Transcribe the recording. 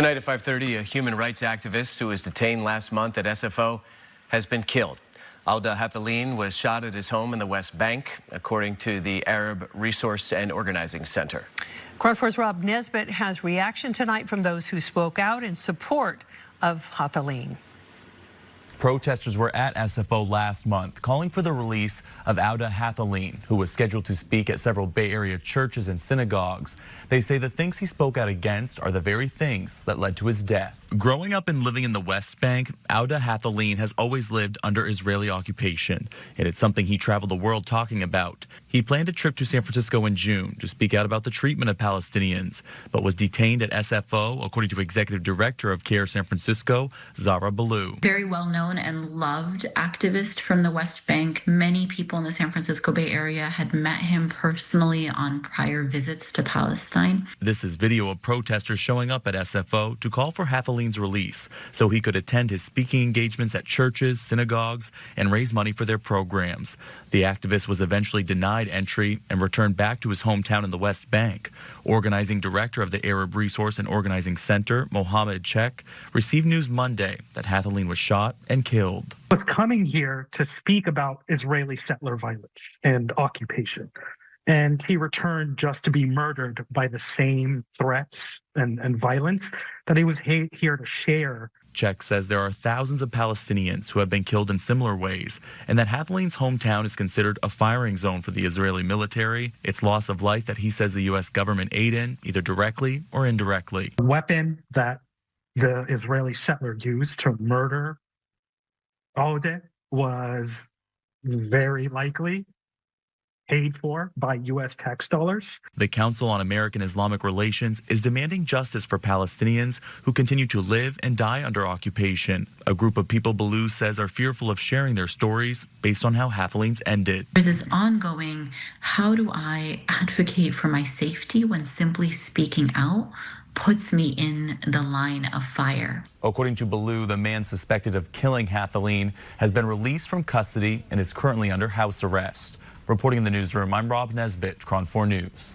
Tonight at 5:30, a human rights activist who was detained last month at SFO has been killed. Awdah Hathaleen was shot at his home in the West Bank, according to the Arab Resource and Organizing Center. KRON 4's Rob Nesbitt has reaction tonight from those who spoke out in support of Hathaleen. Protesters were at SFO last month calling for the release of Awdah Hathaleen, who was scheduled to speak at several Bay Area churches and synagogues. They say the things he spoke out against are the very things that led to his death. Growing up and living in the West Bank, Awdah Hathaleen has always lived under Israeli occupation, and it's something he traveled the world talking about. He planned a trip to San Francisco in June to speak out about the treatment of Palestinians, but was detained at SFO, according to Executive Director of CAIR San Francisco, Zara Ballou. Very well known and loved activist from the West Bank. Many people in the San Francisco Bay Area had met him personally on prior visits to Palestine. This is video of protesters showing up at SFO to call for Hathaleen's release so he could attend his speaking engagements at churches, synagogues, and raise money for their programs. The activist was eventually denied entry and returned back to his hometown in the West Bank. Organizing director of the Arab Resource and Organizing Center, Mohammed Chek, received news Monday that Hathaleen was shot and killed. Was coming here to speak about Israeli settler violence and occupation. And he returned just to be murdered by the same threats and violence that he was here to share. Chek says there are thousands of Palestinians who have been killed in similar ways, and that Hathaleen's hometown is considered a firing zone for the Israeli military. It's loss of life that he says the U.S. government aid in, either directly or indirectly. The weapon that the Israeli settler used to murder Awdah was very likely paid for by U.S. tax dollars. The Council on American Islamic Relations is demanding justice for Palestinians who continue to live and die under occupation. A group of people Ballou says are fearful of sharing their stories based on how Hathaleen's ended. There's this ongoing, how do I advocate for my safety when simply speaking out puts me in the line of fire. According to Ballou, the man suspected of killing Hathaleen has been released from custody and is currently under house arrest. Reporting in the newsroom, I'm Rob Nesbitt, KRON 4 News.